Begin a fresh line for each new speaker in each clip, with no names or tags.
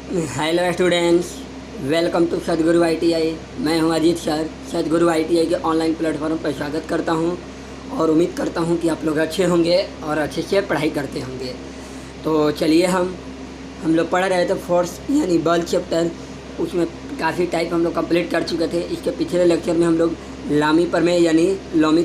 Hello students, welcome to सदगुरु ITI। मैं हूं अजीत सर। सदगुरु ITI के ऑनलाइन प्लेटफॉर्म पर स्वागत करता हूं और उम्मीद करता हूं कि आप लोग अच्छे होंगे और अच्छे से पढ़ाई करते होंगे। तो चलिए हम लोग पढ़ रहे थे फोर्स यानी बल चैप्टर। उसमें काफ़ी टाइप हम लोग कंप्लीट कर चुके थे। इसके पिछले लेक्चर में हम लोग लामी प्रमेय यानी लॉमी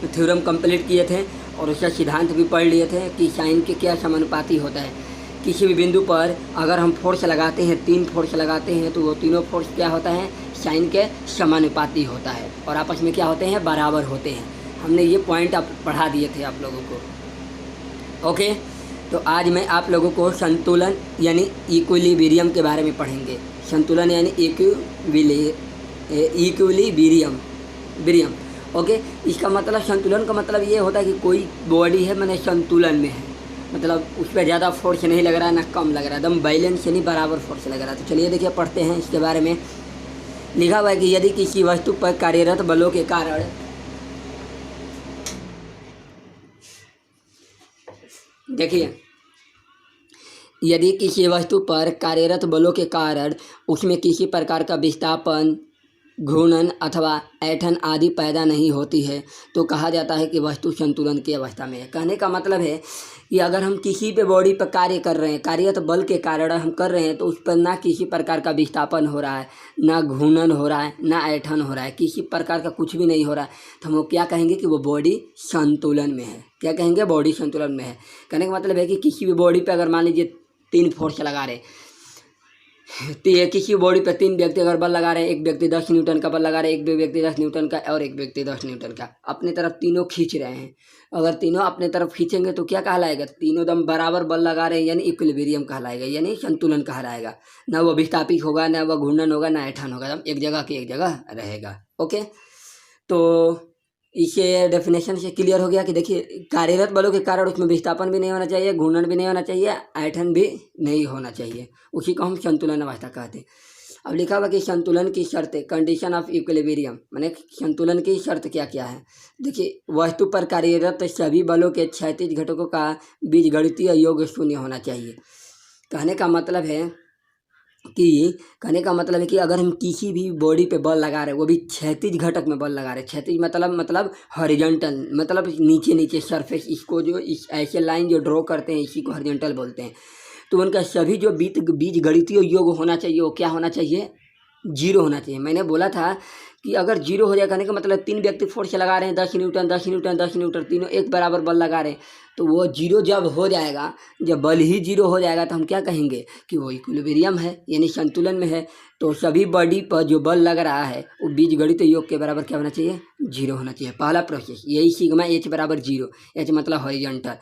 थ्योरम कंप्लीट किए थे और उसका सिद्धांत भी पढ़ लिए थे कि साइन के क्या समानुपाती होता है। किसी भी बिंदु पर अगर हम फोर्स लगाते हैं, 3 फोर्स लगाते हैं, तो वो तीनों फोर्स क्या होता है, साइन के समानुपाती होता है और आपस में क्या होते हैं, बराबर होते हैं। हमने ये पॉइंट आप पढ़ा दिए थे आप लोगों को। ओके, तो आज मैं आप लोगों को संतुलन यानी इक्विलिब्रियम के बारे में पढ़ेंगे। संतुलन यानी इक्विलिब्रियम। ओके, इसका मतलब संतुलन का मतलब ये होता है कि कोई बॉडी है मैंने संतुलन में है, मतलब उस पर ज़्यादा फोर्स नहीं लग रहा है ना कम लग रहा है, एकदम बैलेंस यानी बराबर फोर्स लग रहा है। तो चलिए देखिए पढ़ते हैं इसके बारे में। लिखा हुआ है कि यदि किसी वस्तु पर कार्यरत बलों के कारण देखिए, यदि किसी वस्तु पर कार्यरत बलों के कारण उसमें किसी प्रकार का विस्थापन, घूर्णन अथवा ऐंठन आदि पैदा नहीं होती है तो कहा जाता है कि वस्तु संतुलन की अवस्था में है। कहने का मतलब है कि अगर हम किसी पे बॉडी पर कार्य कर रहे हैं, कार्यरत बल के कारण हम कर रहे हैं, तो उस पर ना किसी प्रकार का विस्थापन हो रहा है, ना घूर्णन हो रहा है, ना ऐंठन हो रहा है, किसी प्रकार का कुछ भी नहीं हो रहा है, तो हम लोग क्या कहेंगे कि वो बॉडी संतुलन में है। क्या कहेंगे, बॉडी संतुलन में है। कहने का मतलब है कि किसी भी बॉडी पर अगर मान लीजिए 3 फोर्स लगा रहे, किसी बॉडी पर 3 व्यक्ति अगर बल लगा रहे हैं, एक व्यक्ति 10 न्यूटन का बल लगा रहे हैं, एक व्यक्ति 10 न्यूटन का और एक व्यक्ति 10 न्यूटन का, अपनी तरफ तीनों खींच रहे हैं। अगर तीनों अपने तरफ खींचेंगे तो क्या कहलाएगा, तीनों दम बराबर बल लगा रहे हैं यानी इक्विलिब्रियम कहलाएगा, यानी संतुलन कहलाएगा। ना वो विस्थापित होगा, ना वो घूर्णन होगा, ना ऐंठन होगा, एक जगह की एक जगह रहेगा। ओके, तो इसे डेफिनेशन से क्लियर हो गया कि देखिए कार्यरत बलों के कारण उसमें विस्थापन भी नहीं होना चाहिए, घूर्णन भी नहीं होना चाहिए, ऐंठन भी नहीं होना चाहिए। उसी को हम संतुलन अवस्था कहते हैं। अब लिखा हुआ कि संतुलन की शर्तें, कंडीशन ऑफ इक्विलिब्रियम, माने संतुलन की शर्त क्या क्या है। देखिए, वस्तु पर कार्यरत सभी बलों के क्षैतिज घटकों का बीजगणितीय योग शून्य होना चाहिए। कहने का मतलब है कि अगर हम किसी भी बॉडी पे बल लगा रहे हैं, वो भी क्षैतिज घटक में बल लगा रहे हैं, क्षैतिज मतलब हॉरिजॉन्टल, मतलब नीचे नीचे सरफेस, इसको जो इस ऐसे लाइन जो ड्रॉ करते हैं इसी को हॉरिजॉन्टल बोलते हैं। तो उनका सभी जो बीज गणितीय योग होना चाहिए वो क्या होना चाहिए, 0 होना चाहिए। मैंने बोला था कि अगर 0 हो जाए, कहने का मतलब 3 व्यक्ति फोर्स लगा रहे हैं, 10 न्यूटन 10 न्यूटन 10 न्यूटन, तीनों एक बराबर बल लगा रहे हैं, तो वो 0 जब हो जाएगा, जब बल ही 0 हो जाएगा तो हम क्या कहेंगे कि वो इक्विलिब्रियम है यानी संतुलन में है। तो सभी बॉडी पर जो बल लग रहा है वो बीजगणित योग के बराबर क्या होना चाहिए, 0 होना चाहिए। पहला प्रोसेस यही सिग्मा H बराबर 0, H मतलब हॉरिजॉन्टल।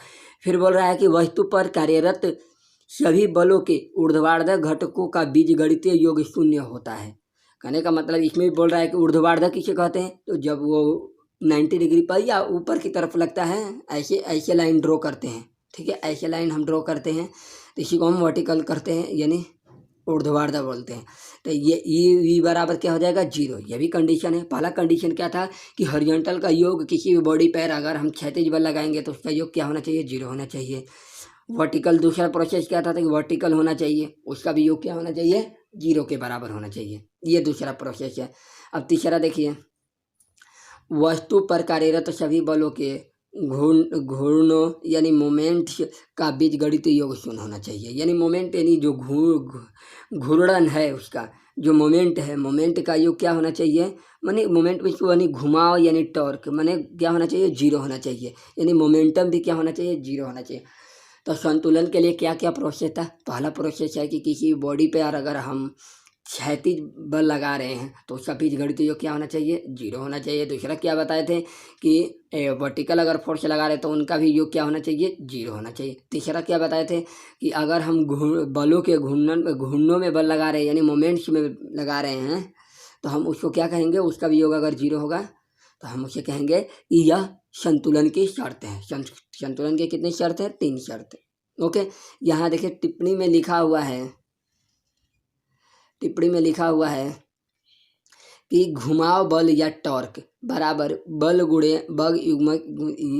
फिर बोल रहा है कि वस्तु पर कार्यरत सभी बलों के ऊर्ध्वाधर घटकों का बीजगणितीय योग शून्य होता है। कहने का मतलब इसमें भी बोल रहा है कि ऊर्ध्वाधर किसे कहते हैं, तो जब वो 90 डिग्री पर या ऊपर की तरफ लगता है, ऐसे ऐसे लाइन ड्रॉ करते हैं, ठीक है, ऐसे लाइन हम ड्रॉ करते हैं, तो इसी को हम वर्टिकल करते हैं यानी ऊर्ध्वाधर बोलते हैं। तो ये ई बराबर क्या हो जाएगा, 0। ये भी कंडीशन है। पहला कंडीशन क्या था कि हॉरिजॉन्टल का योग किसी भी बॉडी पर अगर हम क्षैतिज बल लगाएंगे तो उसका योग क्या होना चाहिए, 0 होना चाहिए। वर्टिकल दूसरा प्रोसेस क्या था कि वर्टिकल होना चाहिए, उसका भी योग क्या होना चाहिए, 0 के बराबर होना चाहिए। ये दूसरा प्रोसेस है। अब तीसरा देखिए, वस्तु पर कार्यरत सभी बलों के घूर्णों यानी मोमेंट्स का बीजगणितीय योग शून्य होना चाहिए। यानी मोमेंट यानी जो घूर्णन है उसका जो मोमेंट है, मोमेंट का योग क्या होना चाहिए, माने मोमेंट में यानी घुमाव यानी टॉर्क, माने क्या होना चाहिए, 0 होना चाहिए। यानी मोमेंटम भी क्या होना चाहिए, 0 होना चाहिए। तो संतुलन के लिए क्या क्या प्रोसेस था। पहला प्रोसेस है कि किसी बॉडी पे अगर हम क्षैतिज बल लगा रहे हैं तो उसका बीजगणितीय योग क्या होना चाहिए, 0 होना चाहिए। दूसरा क्या बताए थे कि वर्टिकल अगर फोर्स लगा रहे हैं तो उनका भी योग क्या होना चाहिए, 0 होना चाहिए। तीसरा क्या बताए थे कि अगर हम बलों के घूर्णनों में बल लगा रहे हैं यानी मोमेंट्स में लगा रहे हैं तो हम उसको क्या कहेंगे, उसका भी योग अगर 0 होगा तो हम उसे कहेंगे कि यह संतुलन की शर्त है। संतुलन की कितनी शर्त है, 3 शर्त। ओके, यहाँ देखिए टिप्पणी में लिखा हुआ है कि घुमाव बल या टॉर्क बराबर बल गुणे बग युग्मक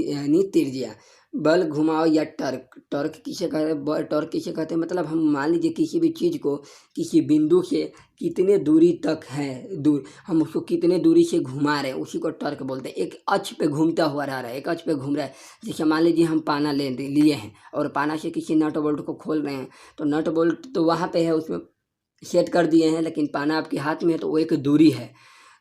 यानी त्रिज्या बल घुमाव या टर्क। टर्क किसे कहते हैं? टर्क किसे कहते हैं? मतलब हम मान लीजिए किसी भी चीज़ को किसी बिंदु से कितने दूरी तक है दूर, हम उसको कितने दूरी से घुमा रहे हैं, उसी को टर्क बोलते हैं। एक अक्ष पे घूमता हुआ रह रहा है, एक अक्ष पे घूम रहा है। जैसे मान लीजिए हम पाना लिए हैं और पाना से किसी नट बोल्ट को खोल रहे हैं, तो नट बोल्ट तो वहाँ पे है, उसमें सेट कर दिए हैं, लेकिन पाना आपके हाथ में है तो वो एक दूरी है।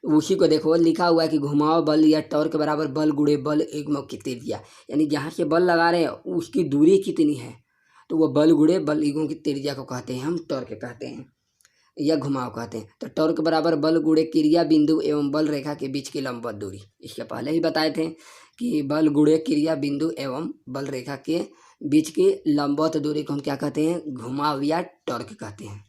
उसी को देखो लिखा हुआ है कि घुमाव बल या टॉर्क बराबर बल गुणे बल एकमों की त्रिज्या। यानी जहाँ से बल लगा रहे हैं उसकी दूरी कितनी है, तो वो बल गुणे बल एकमों की त्रिज्या को कहते हैं, हम टॉर्क कहते हैं या घुमाव कहते हैं। तो टॉर्क बराबर बल गुणे क्रिया बिंदु एवं बल रेखा के बीच की लंबवत दूरी। इसके पहले ही बताए थे कि बल गुणे क्रिया बिंदु एवं बल रेखा के बीच की लंबवत दूरी को हम क्या कहते हैं? घुमाव या टॉर्क कहते हैं।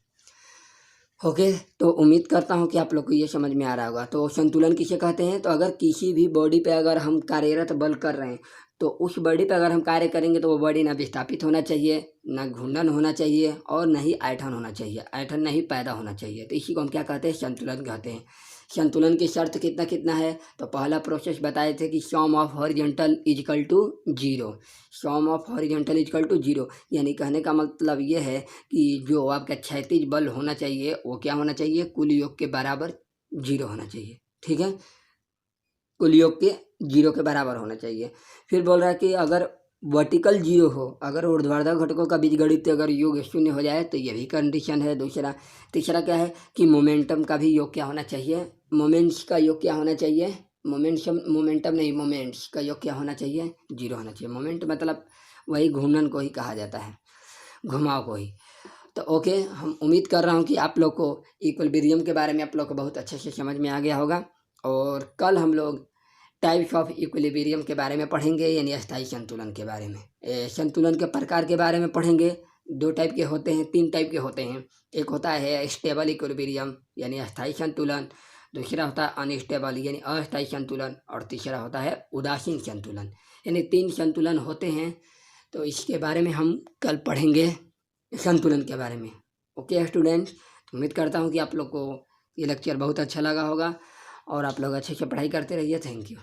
ओके, तो उम्मीद करता हूँ कि आप लोग को ये समझ में आ रहा होगा। तो संतुलन किसे कहते हैं? तो अगर किसी भी बॉडी पे अगर हम कार्यरत बल कर रहे हैं, तो उस बॉडी पे अगर हम कार्य करेंगे तो वो बॉडी ना विस्थापित होना चाहिए, ना घूर्णन होना चाहिए और ना ही ऐंठन होना चाहिए, ऐंठन नहीं पैदा होना चाहिए। तो इसी को हम क्या कहते हैं? संतुलन कहते हैं। संतुलन की शर्त कितना कितना है? तो पहला प्रोसेस बताए थे कि sum of horizontal equal to zero. Sum of horizontal equal to zero, यानी कहने का मतलब ये है कि जो आपका क्षैतिज बल होना चाहिए वो क्या होना चाहिए? कुल योग के बराबर जीरो होना चाहिए। ठीक है, कुल योग के जीरो के बराबर होना चाहिए। फिर बोल रहा है कि अगर वर्टिकल जीरो हो, अगर ऊर्ध्वाधर घटकों का बीजगणित अगर योग शून्य हो जाए तो ये भी कंडीशन है। दूसरा तीसरा क्या है कि मोमेंटम का भी योग क्या होना चाहिए? मोमेंट्स का योग क्या होना चाहिए? मोमेंटम नहीं, मोमेंट्स का योग क्या होना चाहिए? जीरो होना चाहिए। मोमेंट मतलब वही घूर्णन को ही कहा जाता है, घुमाव को ही। तो ओके, हम उम्मीद कर रहा हूँ कि आप लोग को इक्विलिब्रियम के बारे में आप लोग को बहुत अच्छे से समझ में आ गया होगा। और कल हम लोग टाइप्स ऑफ इक्विलिब्रियम के बारे में पढ़ेंगे, यानी अस्थायी संतुलन के बारे में। संतुलन के प्रकार के बारे में पढ़ेंगे। दो टाइप के होते हैं, तीन टाइप के होते हैं। एक होता है स्टेबल इक्विलिब्रियम यानी अस्थायी संतुलन, दूसरा होता है अनस्टेबल यानी अस्थायी संतुलन, और तीसरा होता है उदासीन संतुलन। यानी तीन संतुलन होते हैं। तो इसके बारे में हम कल पढ़ेंगे, संतुलन के बारे में। ओके स्टूडेंट्स, उम्मीद करता हूँ कि आप लोग को ये लेक्चर बहुत अच्छा लगा होगा और आप लोग अच्छे से पढ़ाई करते रहिए। Thank you.